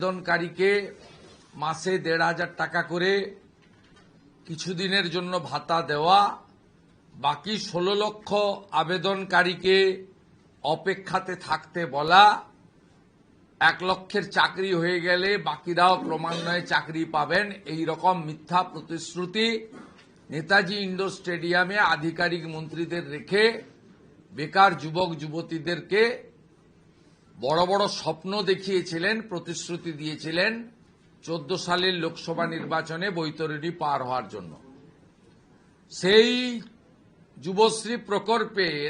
আবেদনকারীকে মাসে ১,৫০০ টাকা করে কিছুদিনের জন্য ভাতা দেওয়া, বাকি ১৬ লক্ষ আবেদনকারীকে অপেক্ষাতে থাকতে বলা, ১ লক্ষের চাকরি হয়ে গেলে বাকিরাও ক্রমান্বয়ে চাকরি পাবেন, এই রকম মিথ্যা প্রতিশ্রুতি নেতাজি ইন্ডোর স্টেডিয়ামে আধিকারিক মন্ত্রীদের রেখে বেকার যুবক যুবতীদেরকে বড় বড় স্বপ্ন দেখিয়েছিলেন, প্রতিশ্রুতি দিয়েছিলেন ১৪ সালের লোকসভা নির্বাচনে বৈতরণী পার হওয়ার জন্য। সেই যুবশ্রী প্রকল্পের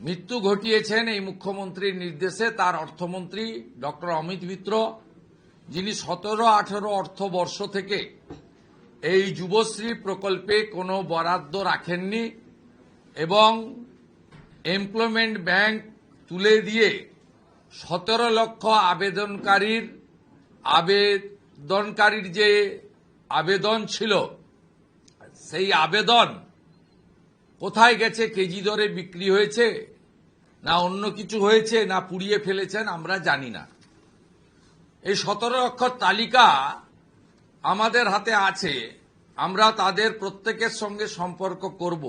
মৃত্যু ঘটিয়েছেন এই মুখ্যমন্ত্রীর নির্দেশে তার অর্থমন্ত্রী ডক্টর অমিত মিত্র, যিনি ১৭-১৮ অর্থবর্ষ থেকে এই যুবশ্রী প্রকল্পে কোনো বরাদ্দ রাখেননি এবং এমপ্লয়মেন্ট ব্যাংক তুলে দিয়ে ১৭ লক্ষ আবেদনকারীর যে আবেদন ছিল সেই আবেদন কোথায় গেছে, কেজি দরে বিক্রি হয়েছে না অন্য কিছু হয়েছে না পুড়িয়ে ফেলেছেন আমরা জানি না। এই ১৭ লক্ষ তালিকা আমাদের হাতে আছে, আমরা তাদের প্রত্যেকের সঙ্গে সম্পর্ক করব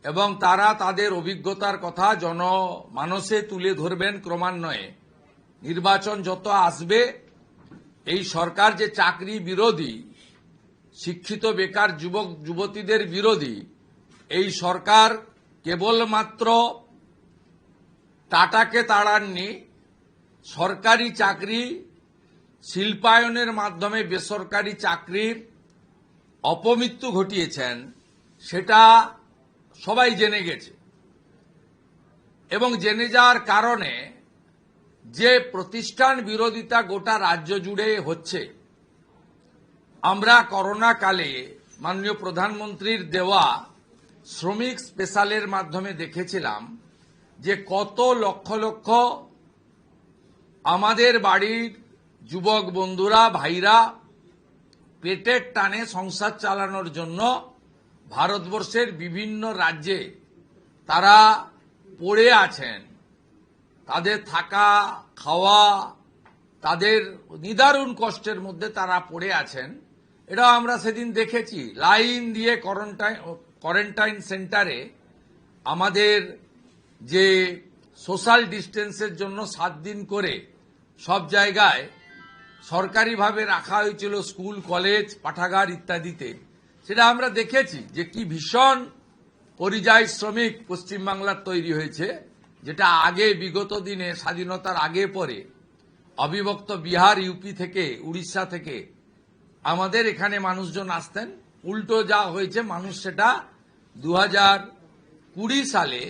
এবং তারা তাদের অভিজ্ঞতার কথা জনমানসে তুলে ধরবেন ক্রমান্বয়ে। নির্বাচন যত আসবে এই সরকার যে চাকরি বিরোধী, শিক্ষিত বেকার যুবক যুবতীদের বিরোধী, এই সরকার কেবলমাত্র টাটাকে তাড়াননি, সরকারি চাকরি শিল্পায়নের মাধ্যমে বেসরকারি চাকরির অপমৃত্যু ঘটিয়েছেন, সেটা সবাই জেনে গেছে। এবং জেনে যাওয়ার কারণে যে প্রতিষ্ঠান বিরোধিতা গোটা রাজ্য জুড়ে হচ্ছে, আমরা করোনা কালে মাননীয় প্রধানমন্ত্রীর দেওয়া শ্রমিক স্পেশালের মাধ্যমে দেখেছিলাম যে কত লক্ষ লক্ষ আমাদের বাড়ির যুবক বন্ধুরা ভাইরা পেটের টানে সংসার চালানোর জন্য ভারতবর্ষের বিভিন্ন রাজ্যে তারা পড়ে আছেন, তাদের থাকা খাওয়া তাদের নিদারুণ কষ্টের মধ্যে তারা পড়ে আছেন। এটা আমরা সেদিন দেখেছি, লাইন দিয়ে কোয়ারেন্টাইন সেন্টারে আমাদের যে সোশ্যাল ডিস্টেন্সের জন্য ৭ দিন করে সব জায়গায় সরকারিভাবে রাখা হয়েছিল, স্কুল কলেজ পাঠাগার ইত্যাদিতে, সেটা আমরা দেখেছি যে কি ভীষণ পরিযায়ী শ্রমিক পশ্চিমবাংলার তৈরি হয়েছে, যেটা আগে বিগত দিনে স্বাধীনতার আগে পরে অবিভক্ত বিহার, ইউপি থেকে, উড়িষ্যা থেকে আমাদের এখানে মানুষজন আসতেন। উল্টো যা হয়েছে, মানুষ সেটা ২০২০ সালে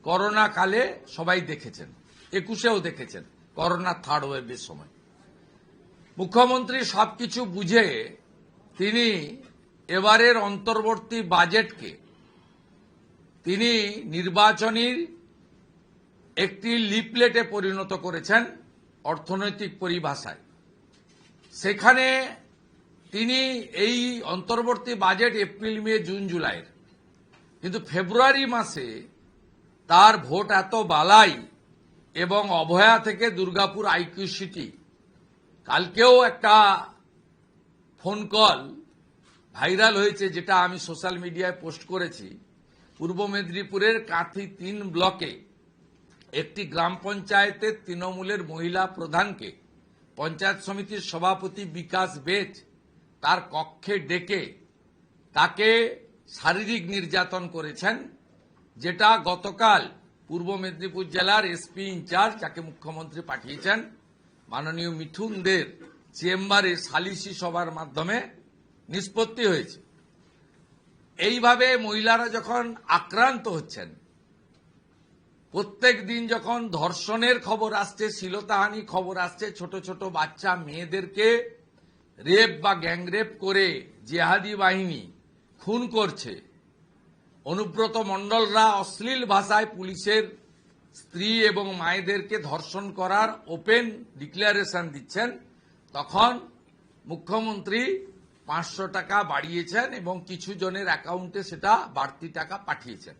করোনা কালে সবাই দেখেছেন, ২১-এও দেখেছেন করোনা থার্ড ওয়েভের সময়। মুখ্যমন্ত্রী সবকিছু বুঝে তিনি এবারের অন্তর্বর্তী বাজেটকে তিনি নির্বাচনীর একটি লিফলেটে পরিণত করেছেন অর্থনৈতিক পরিভাষায়। সেখানে তিনি এই অন্তর্বর্তী বাজেট এপ্রিল মে জুন জুলাইয়ের, কিন্তু ফেব্রুয়ারি মাসে তার ভোট এত বালাই এবং অভয়া থেকে দুর্গাপুর আইকিউ সিটি, কালকেও একটা ফোন কল ভাইরাল হয়েছে যেটা আমি সোশ্যাল মিডিয়ায় পোস্ট করেছি। পূর্ব মেদিনীপুরের কাঁথি ৩ ব্লকে একটি গ্রাম পঞ্চায়েতের তৃণমূলের মহিলা প্রধানকে পঞ্চায়েত সমিতির সভাপতি বিকাশ বেজ তার কক্ষে ডেকে তাকে শারীরিক নির্যাতন করেছেন, যেটা গতকাল পূর্ব মেদিনীপুর জেলার এসপি ইনচার্জ, যাকে মুখ্যমন্ত্রী পাঠিয়েছেন, মাননীয় মিঠুন দের চেম্বারে সালিসি সভার মাধ্যমে নিষ্পত্তি হয়েছে। এইভাবে মহিলারা যখন আক্রান্ত হচ্ছেন, প্রত্যেক দিন যখন ধর্ষণের খবর আসছে, শ্লীলতাহানি খবর আসছে, ছোট ছোট বাচ্চা মেয়েদেরকে রেপ বা গ্যাংরেপ করে জেহাদি বাহিনী খুন করছে, অনুব্রত মণ্ডলরা অশ্লীল ভাষায় পুলিশের স্ত্রী এবং মায়েদেরকে ধর্ষণ করার ওপেন ডিক্লারেশন দিচ্ছেন, তখন মুখ্যমন্ত্রী ৫০০ টাকা বাড়িয়েছেন এবং কিছু জনের অ্যাকাউন্টে সেটা বাড়তি টাকা পাঠিয়েছেন।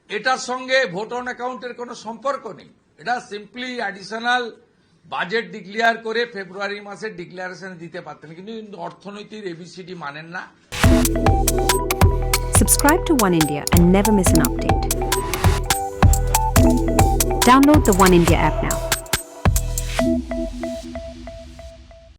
এটার সঙ্গে ভোট অন অ্যাকাউন্টের কোনো সম্পর্ক নেই, এটা সিম্পলি অ্যাডিশনাল বাজেট ডিক্লেয়ার করে ফেব্রুয়ারি মাসে ডিক্লারেশন দিতে পারতেন, কিন্তু অর্থনৈতিক এবিসিডি মানেন না। Subscribe to One India and never miss an update. Download the One India app now.